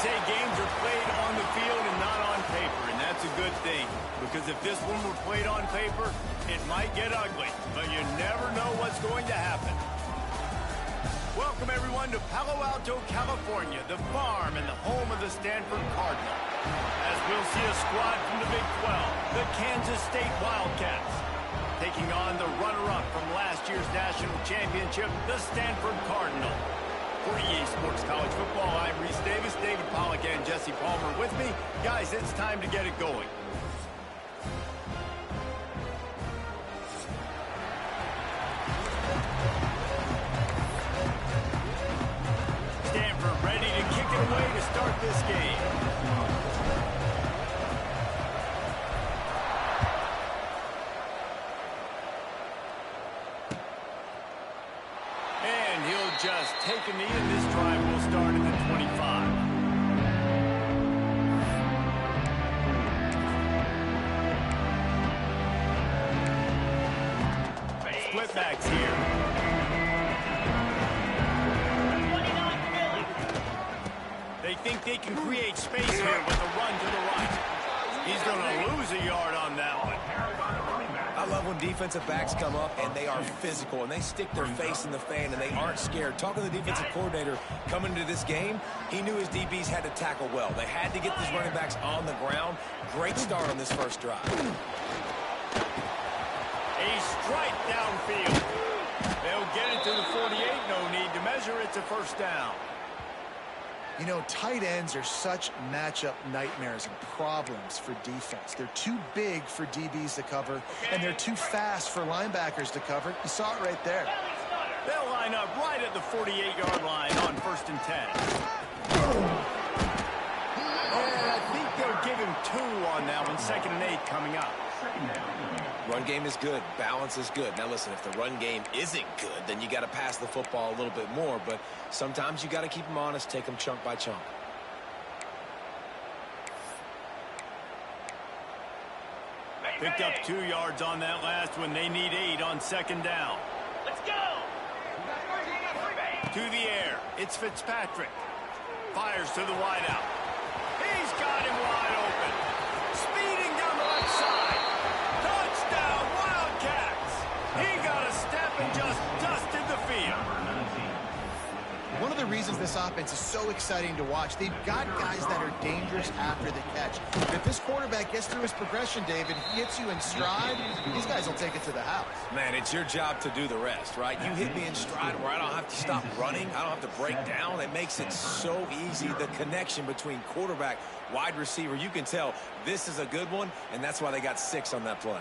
say games are played on the field and not on paper, and that's a good thing. Because if this one were played on paper, it might get ugly, but you never know what's going to happen. Welcome, everyone, to Palo Alto, California, the farm and the home of the Stanford Cardinal. As we'll see a squad from the Big 12, the Kansas State Wildcats, taking on the runner-up from last year's national championship, the Stanford Cardinal. For EA Sports College Football, I'm Reese Davis, David Pollack, and Jesse Palmer with me. Guys, it's time to get it going. Stanford ready to kick it away to start this game. And he'll just take a knee, and this drive will start at the 25. Split backs here. They think they can create space here with a run to the right. He's going to lose a yard on that one. I love when defensive backs come up and they are physical and they stick their face in the fan and they aren't scared. Talking to the defensive coordinator coming into this game, he knew his DBs had to tackle well. They had to get these running backs on the ground. Great start on this first drive. A strike downfield. They'll get it to the 48. No need to measure. It's a first down. You know, tight ends are such matchup nightmares and problems for defense. They're too big for DBs to cover, and they're too fast for linebackers to cover. You saw it right there. They'll line up right at the 48-yard line on 1st and 10. And I think they'll give him 2 on that one. 2nd and 8 coming up. Run game is good. Balance is good. Now, listen, if the run game isn't good, then you got to pass the football a little bit more. But sometimes you got to keep them honest, take them chunk by chunk. Picked up 2 yards on that last one. They need 8 on 2nd down. Let's go! To the air. It's Fitzpatrick. Fires to the wideout. He's got him wide open. Speeding down the right side. Touchdown, Wildcats! He got a step and just dusted the field. One of the reasons this offense is so exciting to watch, they've got guys that are dangerous after the catch. If this quarterback gets through his progression, David, he hits you in stride, these guys will take it to the house. Man, it's your job to do the rest, right? You hit me in stride where I don't have to stop running. I don't have to break down. It makes it so easy. The connection between quarterback, wide receiver, you can tell this is a good one, and that's why they got 6 on that play.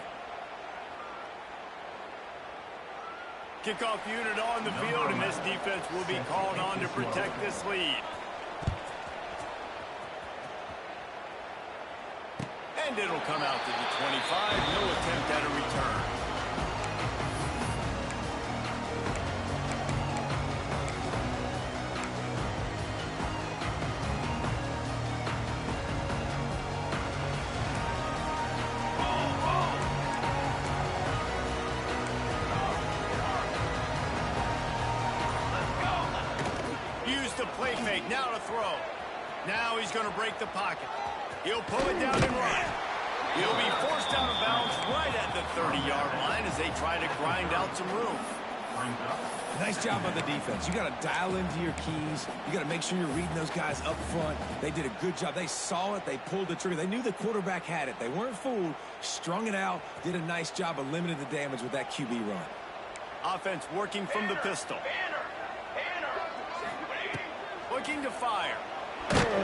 Kickoff unit on the field, and this defense will be called on to protect this lead. And it'll come out to the 25. No attempt at a return. The play fake, now to throw. Now he's going to break the pocket. He'll pull it down and run. He'll be forced out of bounds right at the 30-yard line as they try to grind out some room. Nice job on the defense. You got to dial into your keys. You got to make sure you're reading those guys up front. They did a good job. They saw it. They pulled the trigger. They knew the quarterback had it. They weren't fooled. Strung it out. Did a nice job of limiting the damage with that QB run. Offense working from the pistol. Looking to fire. Nowhere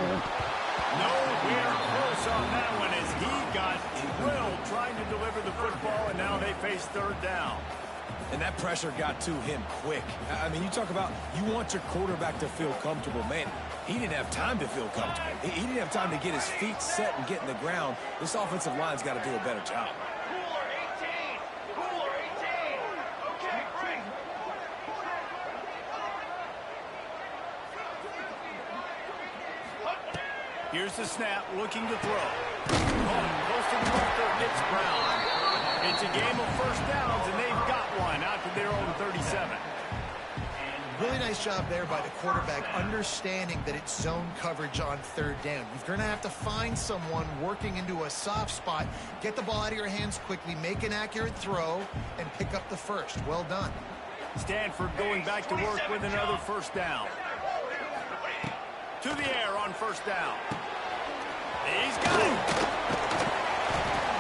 close on that one as he got drilled trying to deliver the football, and now they face 3rd down. And that pressure got to him quick. I mean, you talk about you want your quarterback to feel comfortable. Man, he didn't have time to feel comfortable. He didn't have time to get his feet set and get in the ground. This offensive line's got to do a better job. Here's the snap, looking to throw. Close to the marker, it's Brown. It's a game of 1st downs, and they've got one out to their own 37. Really nice job there by the quarterback, understanding that it's zone coverage on third down. You're going to have to find someone working into a soft spot, get the ball out of your hands quickly, make an accurate throw, and pick up the first. Well done. Stanford going back to work with another first down. To the air on first down. He's got it.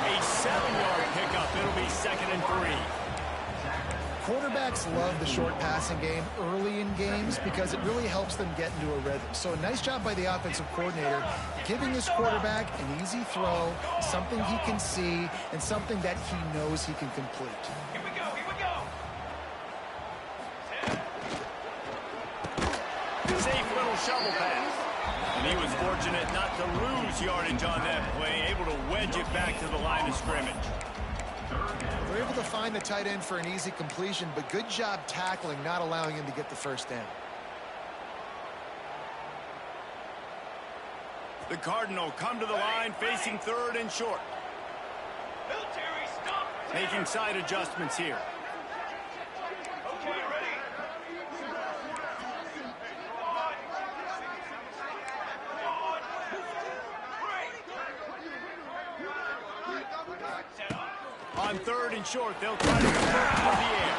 A 7-yard pickup. It'll be 2nd and 3. Quarterbacks love the short passing game early in games because it really helps them get into a rhythm. So a nice job by the offensive coordinator giving his quarterback an easy throw, something he can see, and something that he knows he can complete. Here we go, here we go. Safe little shovel pass. And he was fortunate not to lose yardage on that play, able to wedge it back to the line of scrimmage. They're able to find the tight end for an easy completion, but good job tackling, not allowing him to get the first down. The Cardinal come to the line, facing 3rd and short. Making side adjustments here. Okay, ready. On 3rd and short, they'll try to convert through the air.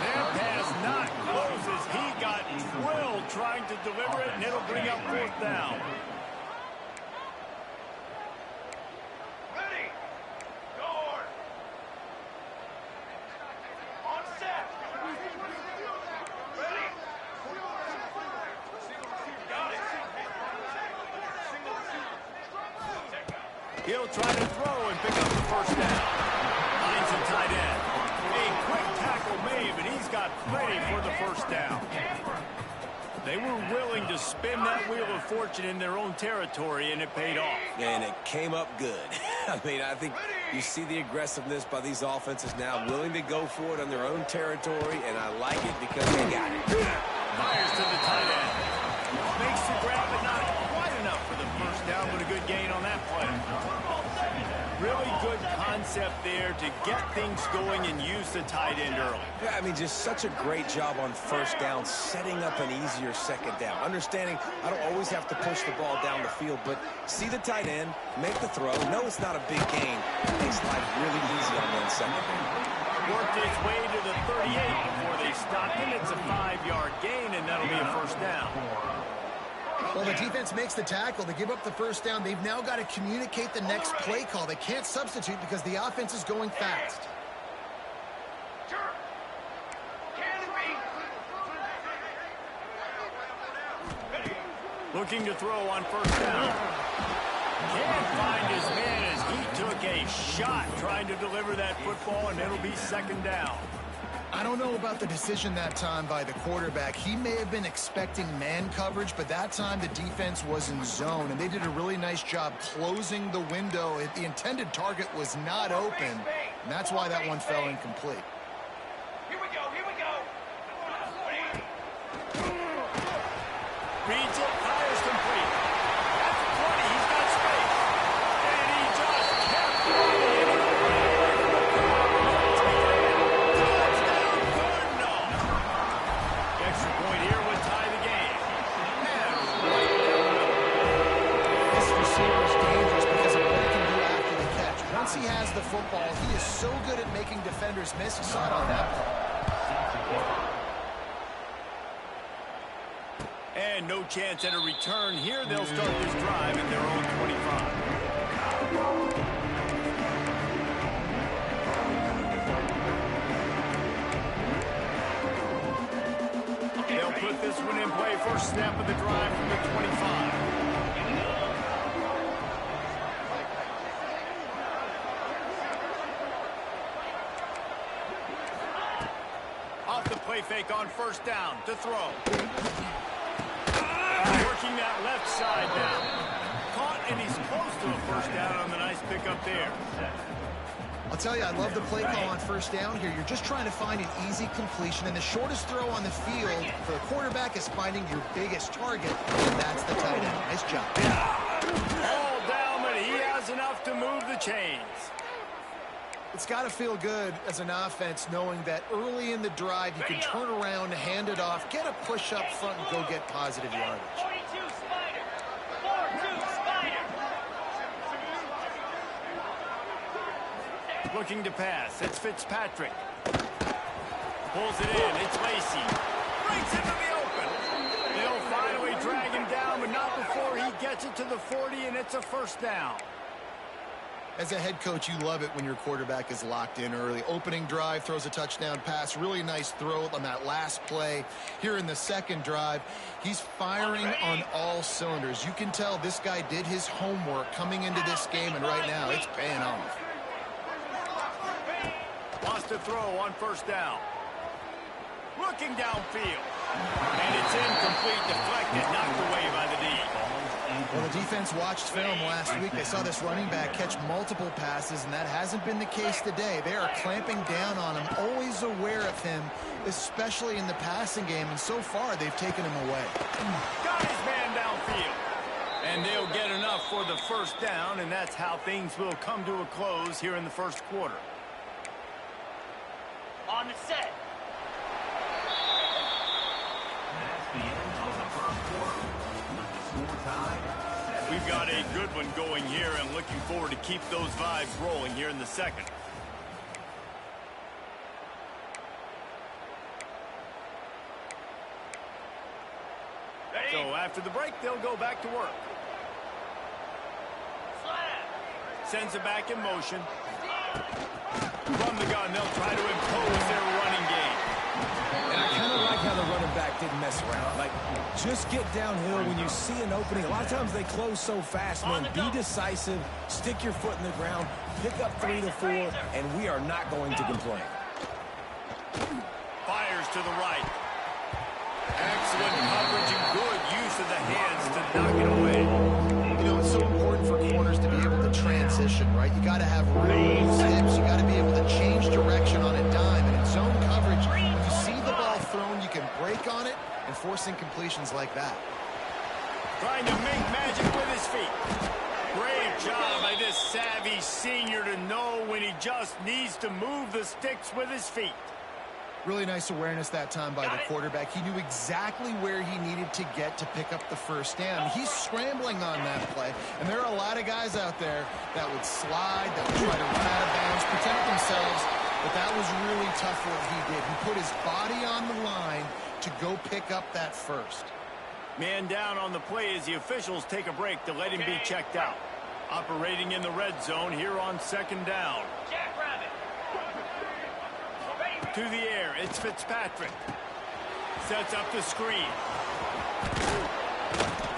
Their pass not close as he got drilled trying to deliver it, and it'll bring up 4th down. Ready. Guard. On set. Ready. Got it. He'll try to throw and pick up the first down. Tight end. A quick tackle made, but he's got plenty for the first down. They were willing to spin that wheel of fortune in their own territory, and it paid off. And it came up good. I mean, I think you see the aggressiveness by these offenses now, willing to go for it on their own territory, and I like it because they got it. Fires to the tight end. Makes the grab, but not quite enough for the first down, but a good gain on that play. Really good concept there to get things going and use the tight end early. Yeah, I mean, just such a great job on first down, setting up an easier second down. Understanding I don't always have to push the ball down the field, but see the tight end, make the throw. No, it's not a big gain. It makes life really easy on that second down. Worked his way to the 38 before they stopped him. It's a 5-yard gain, and that'll be a first down. Well, the defense makes the tackle. They give up the first down. They've now got to communicate the next play call. They can't substitute because the offense is going fast. Looking to throw on first down. Can't find his man as he took a shot trying to deliver that football, and it'll be 2nd down. I don't know about the decision that time by the quarterback. He may have been expecting man coverage, but that time the defense was in zone, and they did a really nice job closing the window. The intended target was not open, and that's why that one fell incomplete. Here we go, here we go. Reads it, fires complete. That's 20, he's got space. And he just kept running. Extra point here would tie the game. This receiver is dangerous because of what he can do after the catch. Once he has the football, he is so good at making defenders miss. You saw it on that play. And no chance at a return here. They'll start this drive at their own 25. They'll put this one in play. First snap of the drive from the 25. Off the play fake on first down to throw. Working that left side now. Caught, and he's close to a first down on the nice pickup there. I'll tell you, I love the play call on first down here. You're just trying to find an easy completion, and the shortest throw on the field for the quarterback is finding your biggest target, and that's the tight end. Nice job. All down, but he has enough to move the chains. It's got to feel good as an offense knowing that early in the drive you can turn around, hand it off, get a push up front, and go get positive yardage. 42 Spider. 4-2 Spider. Looking to pass. It's Fitzpatrick. Pulls it in. It's Lacy. Breaks into the open. They'll finally drag him down, but not before he gets it to the 40, and it's a first down. As a head coach, you love it when your quarterback is locked in early. Opening drive, throws a touchdown pass. Really nice throw on that last play. Here in the second drive, he's firing on all cylinders. You can tell this guy did his homework coming into this game, and right now it's paying off. Lost a throw on first down. Looking downfield. And it's incomplete, deflected, knocked away by the D. Well, the defense watched film last week. They saw this running back catch multiple passes, and that hasn't been the case today. They are clamping down on him, always aware of him, especially in the passing game, and so far they've taken him away. Got his man downfield. And they'll get enough for the first down, and that's how things will come to a close here in the first quarter. On the set. We've got a good one going here and looking forward to keep those vibes rolling here in the second. So after the break, they'll go back to work. Sends it back in motion. From the gun, they'll try to impose their running game. And I kind of like how the running back didn't mess around. Like, just get downhill when you see an opening. A lot of times they close so fast, man. Be decisive, stick your foot in the ground, pick up 3 to 4, and we are not going to complain. Fires to the right. Excellent coverage and good use of the hands to knock it away. You know, it's so important for corners to be able to transition, right? You got to have really loose hips. You got to be able to change direction on a dime. And in zone coverage, if you see the ball thrown, you can break on it and force incompletions like that. Trying to make magic with his feet. Great job by this savvy senior to know when he just needs to move the sticks with his feet. Really nice awareness that time by the quarterback. He knew exactly where he needed to get to pick up the first down. He's scrambling on that play, and there are a lot of guys out there that would slide, that would try to run out of bounds, protect themselves, but that was really tough what he did. He put his body on the line to go pick up that first. Man down on the play as the officials take a break to let him be checked out. Operating in the red zone here on second down. To the air, it's Fitzpatrick. Sets up the screen.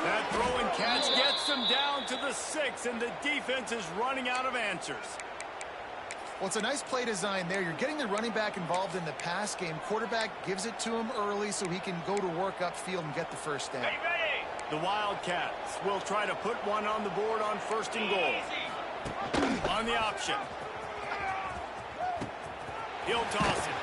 That throw and catch gets them down to the 6, and the defense is running out of answers. Well, it's a nice play design there. You're getting the running back involved in the pass game. Quarterback gives it to him early so he can go to work upfield and get the first down. The Wildcats will try to put one on the board on first and goal. On the option. He'll toss it.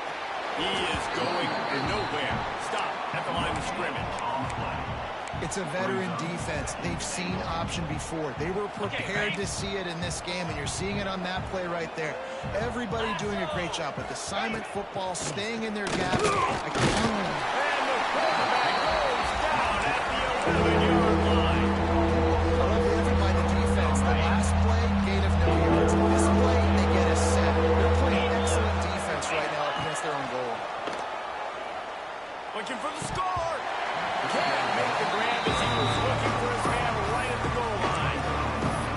He is going nowhere. Stop at the line of scrimmage. It's a veteran defense. They've seen option before. They were prepared to see it in this game, and you're seeing it on that play right there. Everybody doing a great job with assignment football, staying in their gap. And the quarterback goes down at the 11-yard line. I love the effort by the defense. The last play, gain of no yards. This play, they get a set. They're playing excellent defense right now against their own goal. Looking for the score. Can't make the grab as he was looking for his man right at the goal line.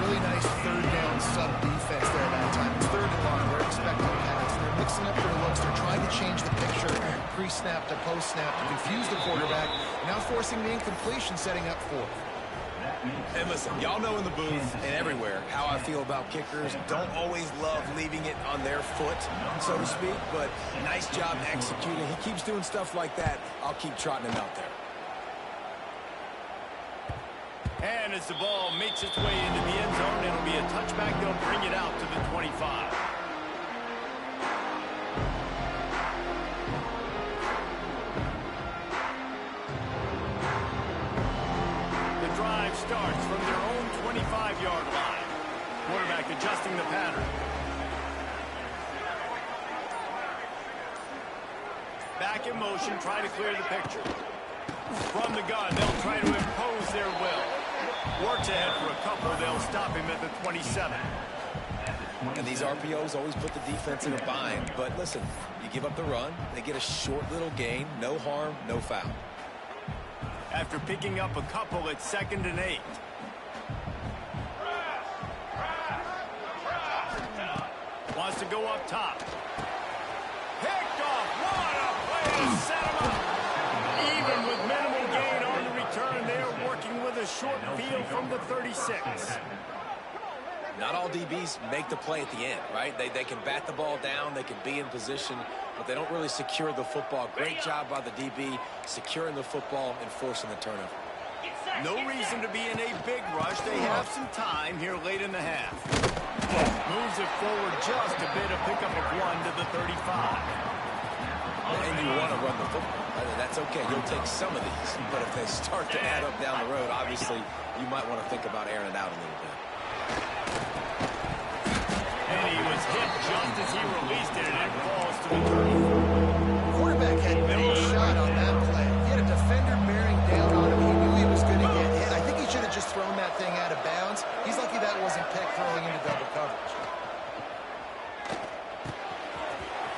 Really nice third down sub defense there that time. It's third and long. They're expecting pass. They're mixing up their looks. They're trying to change the picture pre-snap to post-snap to confuse the quarterback. Now forcing the incompletion, setting up fourth. And listen, y'all know in the booth and everywhere how I feel about kickers. Don't always love leaving it on their foot, so to speak, but nice job executing. He keeps doing stuff like that. I'll keep trotting him out there. And as the ball makes its way into the end zone, it'll be a touchback. They'll bring it out to the 25. The drive starts from their own 25-yard line. Quarterback adjusting the pattern. back in motion, try to clear the picture. From the gun, they'll try to impose their will. Works ahead for a couple. They'll stop him at the 27. And these RPOs always put the defense in a bind. But listen, you give up the run, they get a short little gain. No harm, no foul. After picking up a couple, it's 2nd and 8. Wants to go up top. Picked off. What a play to set him up. Even with minimal gain on the return, they're working with a short field from the 36. Not all DBs make the play at the end, right? They can bat the ball down, they can be in position, but they don't really secure the football. Great job by the DB securing the football and forcing the turnover. No reason to be in a big rush. They have some time here late in the half. Moves it forward just a bit, a pickup of 1 to the 35. And you want to run the football. That's okay. You'll take some of these, but if they start to add up down the road, obviously you might want to think about airing it out a little bit. And he was hit just as he released it, and it falls to the 34. Quarterback had no shot on that play. He had a defender bearing down on him. He knew he was going to get hit. I think he should have just thrown that thing out of bounds. He's lucky that wasn't picked throwing into double coverage.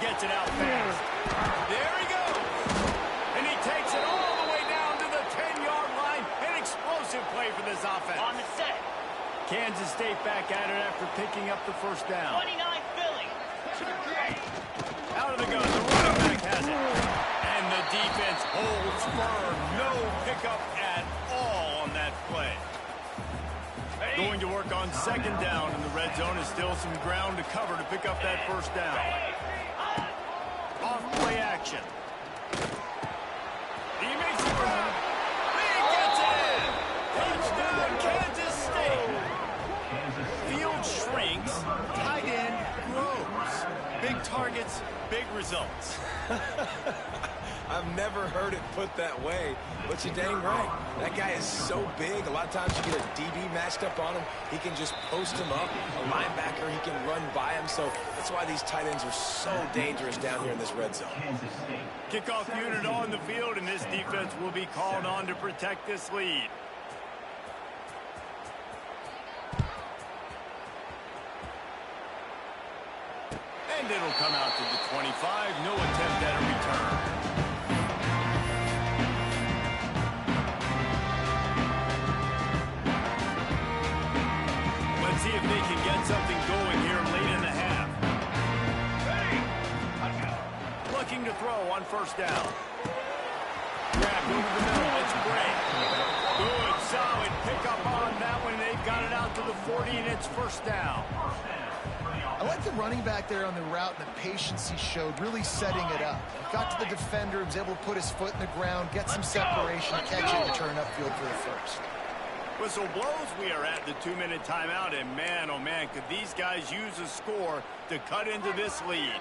Gets it out fast. There he goes. And he takes it all the way down to the 10-yard line. An explosive play for this offense. On the set. Kansas State back at it after picking up the first down. 29 Philly. Out of the gun, the running back has it. And the defense holds firm. No pickup at all on that play. Going to work on 2nd down in the red zone. Is still some ground to cover to pick up that first down. Off play action. He makes it run. He gets it in. Touchdown, Kansas State. Field shrinks. Tight end grows. Big targets, big results. I've never heard it put that way, but you're dang right. That guy is so big. A lot of times you get a DB matched up on him. He can just post him up. A linebacker, he can run by him. So that's why these tight ends are so dangerous down here in this red zone. Kickoff unit on the field, and this defense will be called on to protect this lead. And it'll come out to the 25. No attempt at a return. Let's see if they can get something going here late in the half. Looking to throw on first down. Grabbed over the middle. It's great. Good, solid pickup on that one. They've got it out to the 40, and it's first down. I like the running back there on the route and the patience he showed, really setting it up. Got to the defender, was able to put his foot in the ground, get some separation, catch it, and turn upfield for the first. Whistle blows. We are at the 2-minute timeout, and man, oh man, could these guys use a score to cut into this lead.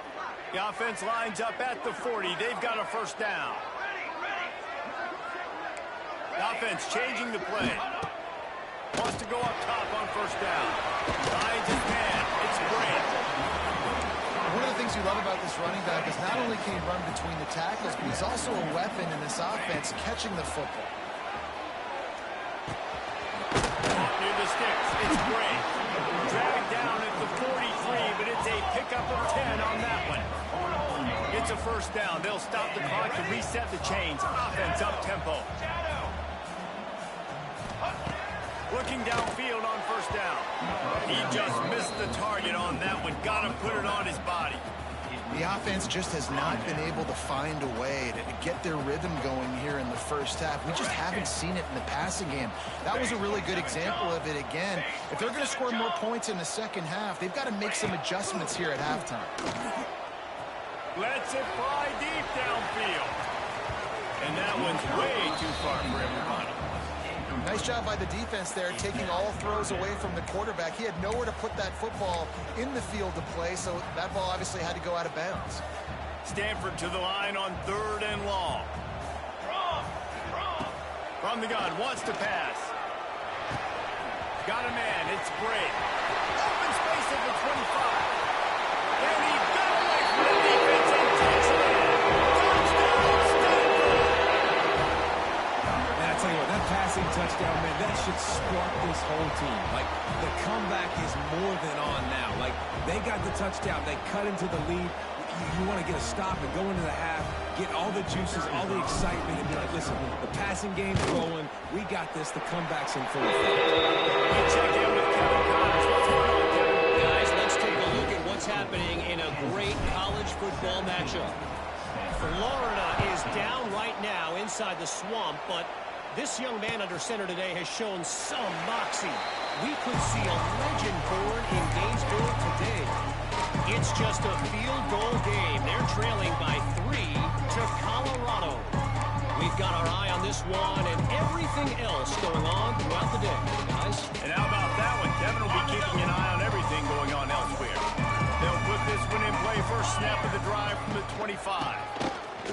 The offense lines up at the 40. They've got a first down. The offense changing the play. Wants to go up top on first down. Finds his man. It's great. One of the things you love about this running back is not only can he run between the tackles, but he's also a weapon in this offense catching the football. Near the sticks. It's great. Dragged down at the 43, but it's a pickup of 10 on that one. It's a first down. They'll stop the clock to reset the chains. Offense up tempo. Looking downfield on first down. He just missed the target on that one. Got to put it on his body. The offense just has not been able to find a way to get their rhythm going here in the first half. We just haven't seen it in the passing game. That was a really good example of it again. If they're going to score more points in the second half, they've got to make some adjustments here at halftime. Lets it fly deep downfield. And that one's way too far for everybody. Nice job by the defense there, taking all throws away from the quarterback. He had nowhere to put that football in the field to play, so that ball obviously had to go out of bounds. Stanford to the line on 3rd and long. From the gun, wants to pass. Got a man, it's great. Open space at the 25. And he got away from the defense and takes it in. Touchdown! should spark this whole team. Like, the comeback is more than on now. Like, they got the touchdown. They cut into the lead. You want to get a stop and go into the half, get all the juices, all the excitement, and be like, listen, the passing game's rolling. We got this. The comeback's in full effect. Check in with Kevin Connors. What's going on, Kevin? Guys, let's take a look at what's happening in a great college football matchup. Florida is down right now inside the swamp, but this young man under center today has shown some moxie. We could see a legend born in Gainesville today. It's just a field goal game. They're trailing by 3 to Colorado. We've got our eye on this one and everything else going on throughout the day, guys. And how about that one? Kevin will be keeping an eye on everything going on elsewhere. They'll put this one in play. First snap of the drive from the 25.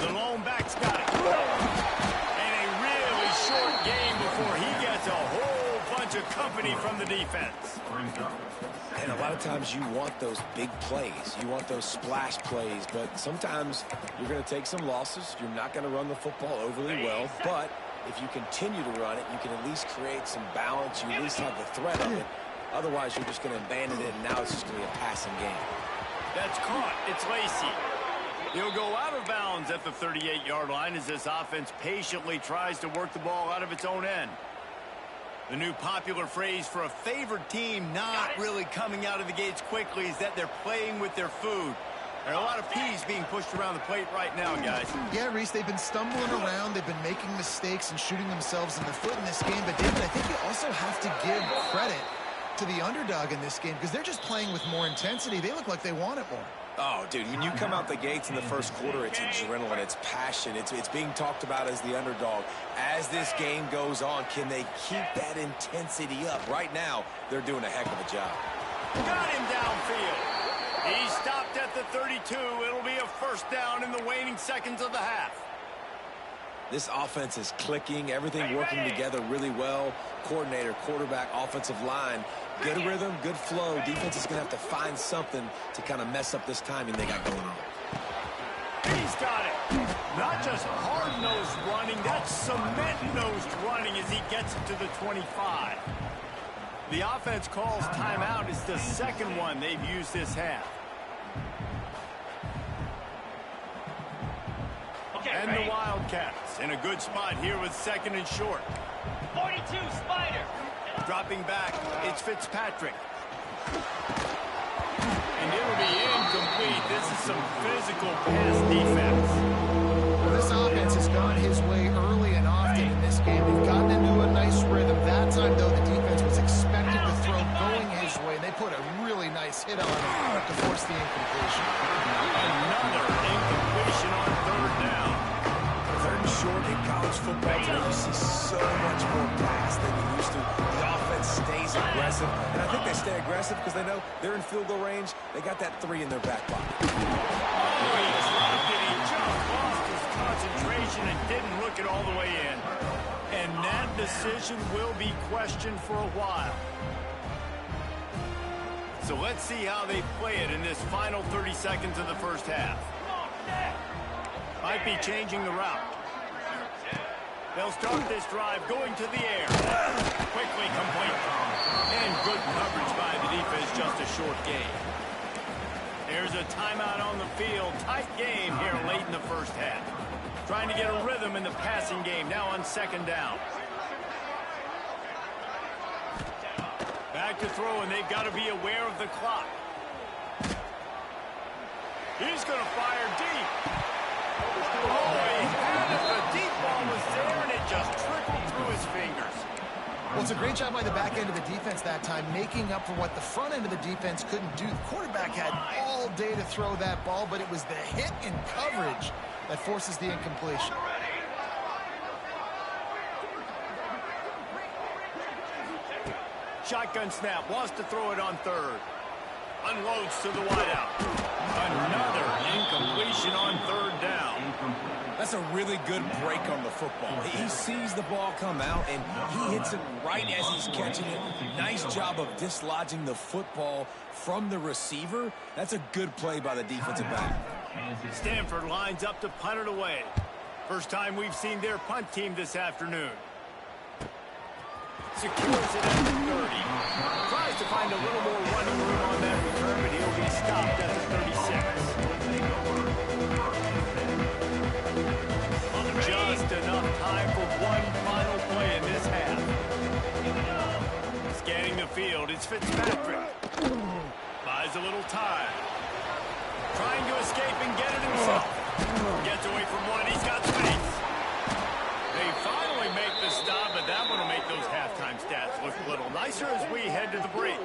The lone back's got it. And a really short game before he gets a whole bunch of company from the defense. And a lot of times you want those big plays. You want those splash plays. But sometimes you're going to take some losses. You're not going to run the football overly well. But if you continue to run it, you can at least create some balance. You at least have the threat of it. Otherwise, you're just going to abandon it, and now it's just going to be a passing game. That's caught. It's Lacy. He'll go out of bounds at the 38-yard line as this offense patiently tries to work the ball out of its own end. The new popular phrase for a favored team not really coming out of the gates quickly is that they're playing with their food. There are a lot of peas being pushed around the plate right now, guys. Yeah, Reese, they've been stumbling around. They've been making mistakes and shooting themselves in the foot in this game. But, David, I think you also have to give credit to the underdog in this game because they're just playing with more intensity. They look like they want it more. Oh, dude, when you come out the gates in the first quarter, it's adrenaline, it's passion, it's being talked about as the underdog. As this game goes on, can they keep that intensity up? Right now, they're doing a heck of a job. Got him downfield. He stopped at the 32. It'll be a first down in the waning seconds of the half. This offense is clicking, everything working together really well. Coordinator, quarterback, offensive line, good rhythm, good flow. Defense is going to have to find something to kind of mess up this timing they got going on. He's got it. Not just hard-nosed running, that's cement-nosed running as he gets it to the 25. The offense calls timeout. It's the second one they've used this half. And the Wildcats in a good spot here with second and short. 42, Spider. Dropping back, it's Fitzpatrick. And it'll be incomplete. This is some physical pass defense. Well, this offense has gone his way early and often in this game. They've gotten into a nice rhythm. That time, though, the defense was expecting the throw going his way, and they put a really nice hit on him to force the incompletion. Another incompletion on third down. Third and short in college football today, you see so much more pass than you used to. The offense stays aggressive, and I think they stay aggressive because they know they're in field goal range. They got that 3 in their back pocket. Oh, he dropped it. He just lost his concentration and didn't look it all the way in. And that decision will be questioned for a while. So let's see how they play it in this final 30 seconds of the first half. Might be changing the route. They'll start this drive going to the air. Quickly complete. And good coverage by the defense, just a short gain. There's a timeout on the field. Tight game here late in the first half. Trying to get a rhythm in the passing game now on second down. Back to throw, and they've got to be aware of the clock. He's going to fire deep. Oh, he had it. The deep ball was there, and it just trickled through his fingers. Well, it's a great job by the back end of the defense that time, making up for what the front end of the defense couldn't do. The quarterback had all day to throw that ball, but it was the hit in coverage that forces the incompletion. Shotgun snap, wants to throw it on third. Unloads to the wideout. Another incompletion on third down. That's a really good break on the football. He sees the ball come out, and he hits it right as he's catching it. Nice job of dislodging the football from the receiver. That's a good play by the defensive back. Stanford lines up to punt it away. First time we've seen their punt team this afternoon. Secures it at the 30. Tries to find a little more running room on that return, but he'll be stopped at the 36. Just enough time for one final play in this half. Scanning the field, it's Fitzpatrick. Buys a little time. Trying to escape and get it himself. Gets away from one, he's got space. They finally make the stop, but that one will make those halftime stats look a little nicer as we head to the break.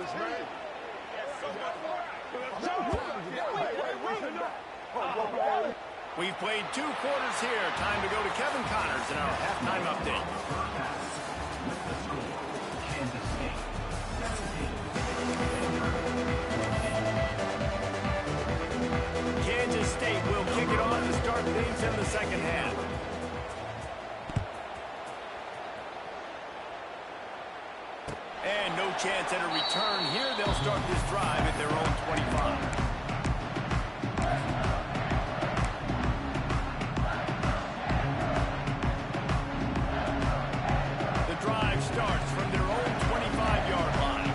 We've played 2 quarters here. Time to go to Kevin Connors in our halftime update. Kansas State will kick it off to start things in the second half. And no chance at a return here. They'll start this drive at their own 25. Starts from their own 25-yard line.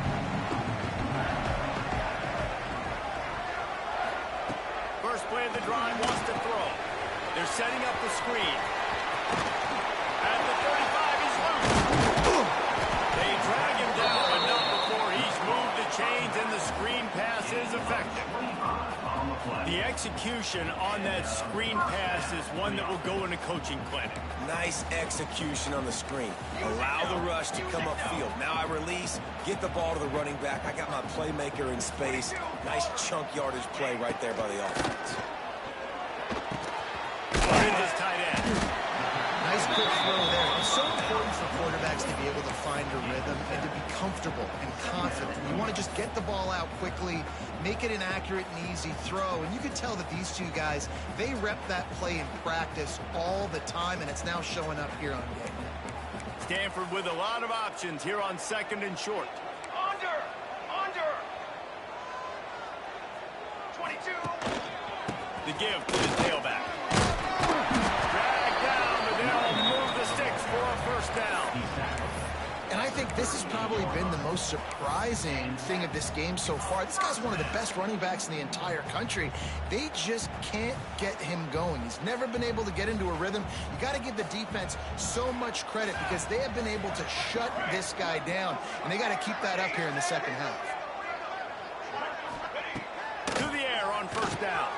First play of the drive wants to throw. They're setting up the screen. At the 35, he's loose. They drag him down, but not before he's moved the chains, and the screen pass is effective. The execution on that screen pass is one that will go in a coaching clinic. Nice execution on the screen. Allow the rush to come upfield. Now I release, get the ball to the running back. I got my playmaker in space. Nice chunk yardage play right there by the offense. Finds his tight end. Nice quick throw there. It's so important for quarterbacks to be able to find a rhythm and to be comfortable and confident. You want to just get the ball out quickly, make it an accurate and easy throw. And you can tell that these two guys, they rep that play in practice all the time, and it's now showing up here on game. Stanford with a lot of options here on 2nd and short. Under 22. The give to the tailback. Drag down, but they'll move the sticks for a first down. And I think this has probably been the most surprising thing of this game so far. This guy's one of the best running backs in the entire country. They just can't get him going. He's never been able to get into a rhythm. You got to give the defense so much credit because they have been able to shut this guy down, and they got to keep that up here in the second half. To the air on first down.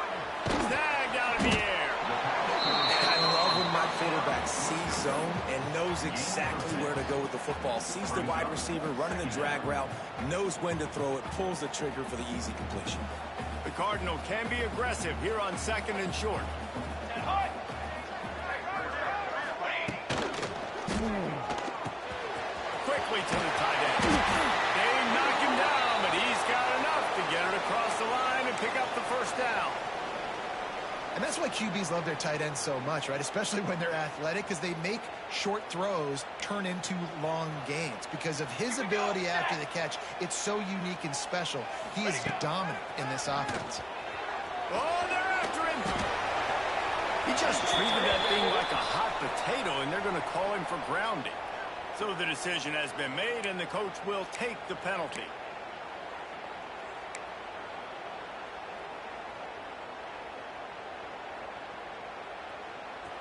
Snagged out in the air. My quarterback sees zone and knows exactly where to go with the football. Sees the wide receiver running the drag route, knows when to throw it, pulls the trigger for the easy completion. The Cardinal can be aggressive here on 2nd and short. Quickly to the tight end. They knock him down, but he's got enough to get it across the line and pick up the first down. And that's why QBs love their tight ends so much, right? Especially when they're athletic, because they make short throws turn into long gains. Because of his ability after the catch, it's so unique and special. He is dominant in this offense. Oh, they're after him. He just treated that thing like a hot potato, and they're going to call him for grounding. So the decision has been made, and the coach will take the penalty.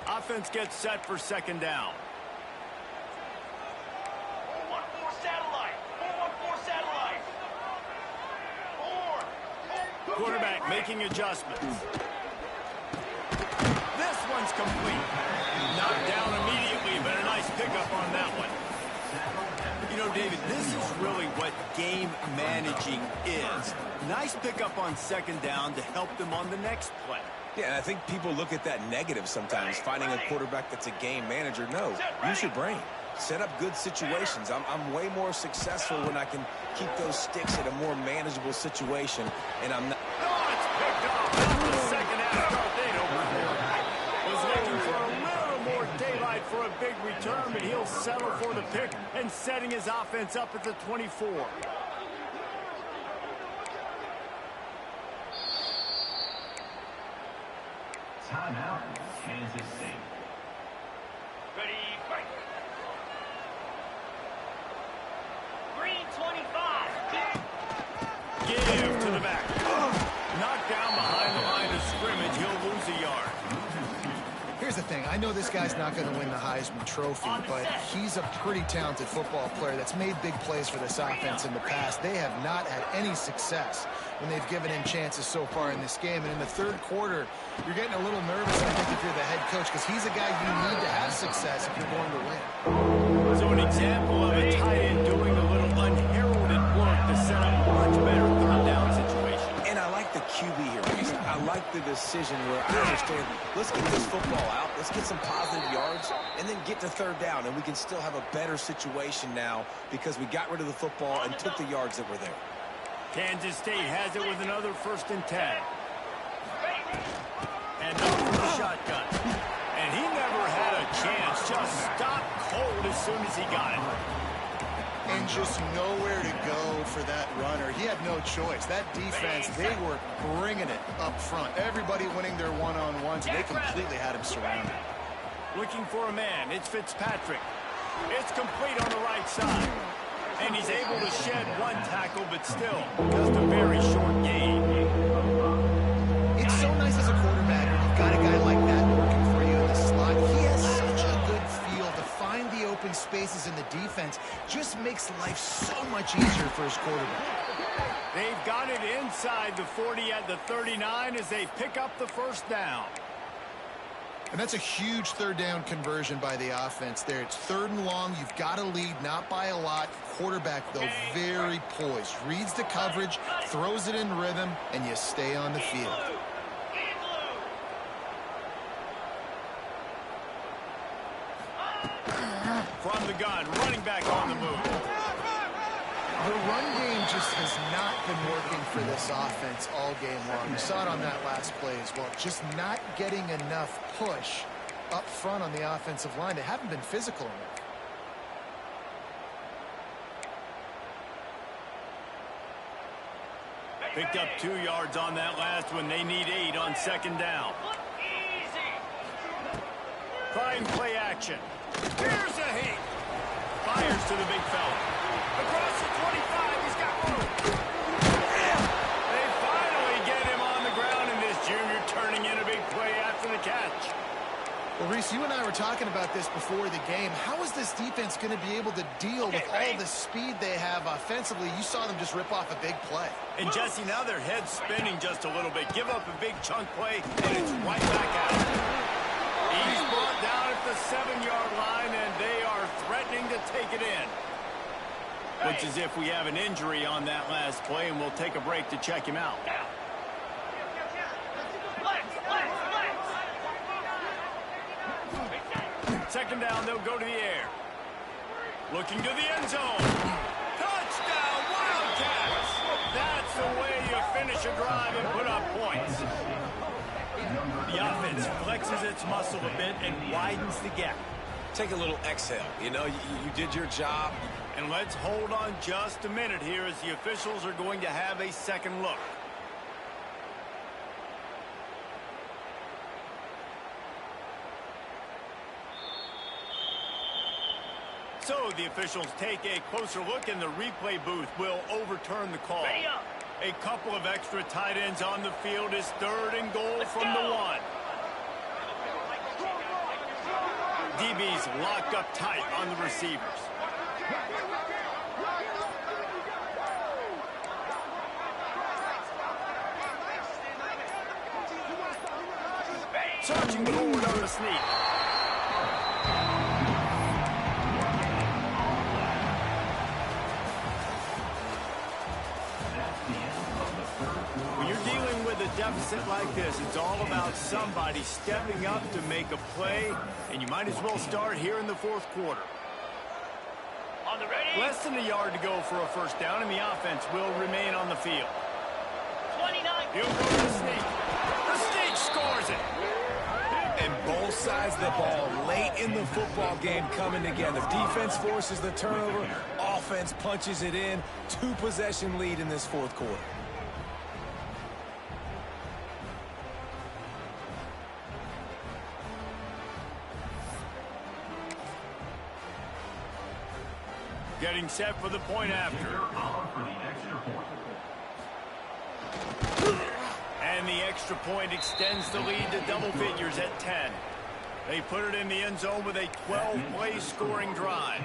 Offense gets set for 2nd down. 4-1-4 satellite. 4-1-4 satellite. 4. Quarterback making adjustments. This one's complete. Knocked down immediately, but a nice pickup on that one. You know, David, this is really what game managing is. Nice pickup on 2nd down to help them on the next play. Yeah, and I think people look at that negative sometimes, finding a quarterback that's a game manager. No, use your brain. Set up good situations. I'm way more successful when I can keep those sticks at a more manageable situation, and I'm not. Oh, it's picked off. That's the second half tornado. Was looking for a little more daylight for a big return, but he'll settle for the pick and setting his offense up at the 24. Timeout, Kansas State. Ready, fight. thing. I know this guy's not going to win the Heisman Trophy, but he's a pretty talented football player that's made big plays for this offense in the past. They have not had any success when they've given him chances so far in this game. And in the third quarter, you're getting a little nervous, I think, if you're the head coach, because he's a guy you need to have success if you're going to win. So an example of a tight end doing a little unheralded work to set up a much better third down situation. And I like the QB here, Mason. I like the decision where I understand, let's get this football out, let's get some positive yards, and then get to third down, and we can still have a better situation now because we got rid of the football and took the yards that were there. Kansas State has it with another 1st and 10. And up from the shotgun. And he never had a chance. Just stopped cold as soon as he got it. And just nowhere to go for that runner. He had no choice. That defense, they were bringing it up front. Everybody winning their one-on-ones, and they completely had him surrounded. Looking for a man. It's Fitzpatrick. It's complete on the right side. And he's able to shed one tackle, but still, just a very short gain. It's so nice as a quarterback when you've got a guy like that working for you in the slot. He has such a good feel to find the open spaces in the defense. Just makes life so much easier for his quarterback. They've got it inside the 40 at the 39 as they pick up the 1st down. And that's a huge third down conversion by the offense there. It's 3rd and long. You've got to lead, not by a lot. Quarterback, though, very poised. Reads the coverage, throws it in rhythm, and you stay on the field. From the gun, running back on the move. The run game just has not been working for this offense all game long. You saw it on that last play as well. Just not getting enough push up front on the offensive line. They haven't been physical enough. Picked up 2 yards on that last one. They need 8 on 2nd down. Trying play action. Here's a hit. Fires to the big fella. Across the 25, he's got room. They finally get him on the ground, and this junior turning in a big play after the catch. Well, Reese, you and I were talking about this before the game. How is this defense going to be able to deal with all the speed they have offensively? You saw them just rip off a big play. And, Jesse, now their head's spinning just a little bit. Give up a big chunk play, and it's right back out. He's brought down at the 7-yard line, and they are threatening to take it in. Looks as if we have an injury on that last play, and we'll take a break to check him out. 2nd down, they'll go to the air. Looking to the end zone. Touchdown, Wildcats! That's the way you finish a drive and put up points. The offense flexes its muscle a bit and widens the gap. Take a little exhale. You know, you did your job. And let's hold on just a minute here as the officials are going to have a second look. So the officials take a closer look, and the replay booth will overturn the call. A couple of extra tight ends on the field is 3rd and goal from the 1. DB's locked up tight on the receivers. Charging forward on the sneak. When you're dealing with a deficit like this, it's all about somebody stepping up to make a play, and you might as well start here in the 4th quarter. On the ready. Less than a yard to go for a 1st down, and the offense will remain on the field. 29. He'll go to the sneak. The sneak scores it. And both sides of the ball late in the football game coming together. Defense forces the turnover. Offense punches it in. 2-possession lead in this 4th quarter. Getting set for the point after. And the extra point extends the lead to double figures at 10. They put it in the end zone with a 12-play scoring drive.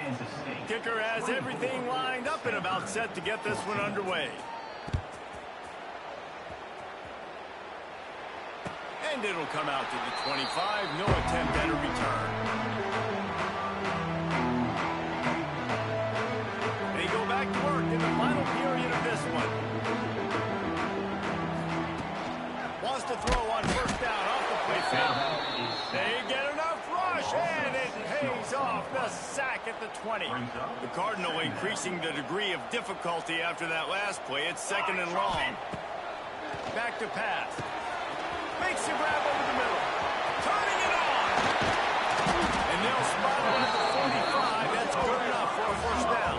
Kicker has everything lined up and about set to get this one underway. And it'll come out to the 25. No attempt at a return. They go back to work in the final period of this one. Wants to throw on first down off the play fake. They get enough rush, and it pays off the sack at the 20. The Cardinal increasing the degree of difficulty after that last play. It's 2nd and long. Back to pass. Makes a grab over the middle. Turning it on. And they'll spot it at the 45. That's good enough for a first down.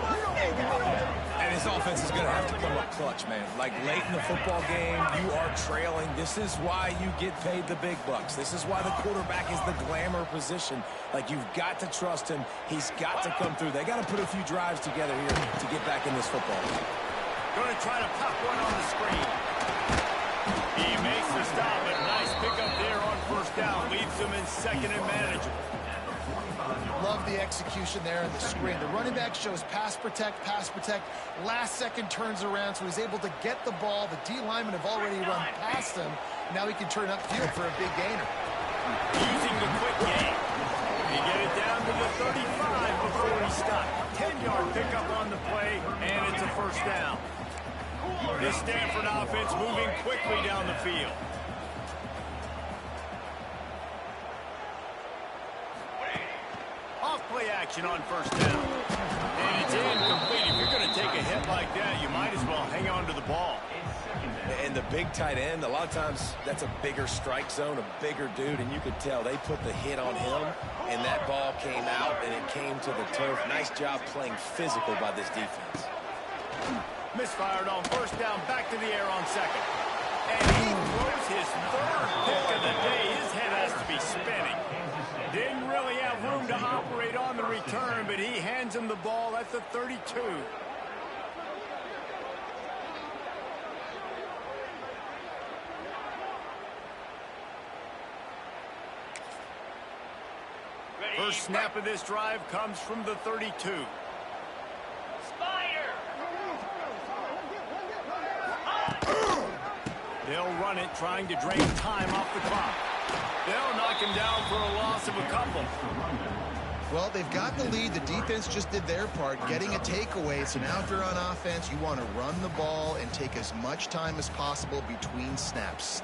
And his offense is going to have to come up clutch, man. Like late in the football game, you are trailing. This is why you get paid the big bucks. This is why the quarterback is the glamour position. Like, you've got to trust him. He's got to come through. They got to put a few drives together here to get back in this football game. Going to try to pop one on the screen. He makes the stop, but nice pickup there on first down. Leaves them in 2nd and manageable. Love the execution there in the screen. The running back shows pass protect. Last second turns around, so he's able to get the ball. The D linemen have already run past him. Now he can turn upfield for a big gainer. Using the quick game. He get it down to the 35 before he stopped. 10-yard pickup on the play, and it's a first down. This Stanford offense moving quickly down the field. Off-play action on first down. And it's incomplete. If you're going to take a hit like that, you might as well hang on to the ball. And the big tight end, a lot of times that's a bigger strike zone, a bigger dude, and you could tell they put the hit on him, and that ball came out, and it came to the turf. Nice job playing physical by this defense. Misfired on first down, back to the air on second. And he throws his 3rd pick of the day. His head has to be spinning. Didn't really have room to operate on the return, but he hands him the ball at the 32. First snap of this drive comes from the 32. They'll run it, trying to drain time off the clock. They'll knock him down for a loss of a couple. Well, they've got the lead. The defense just did their part, getting a takeaway. So now if you're on offense, you want to run the ball and take as much time as possible between snaps.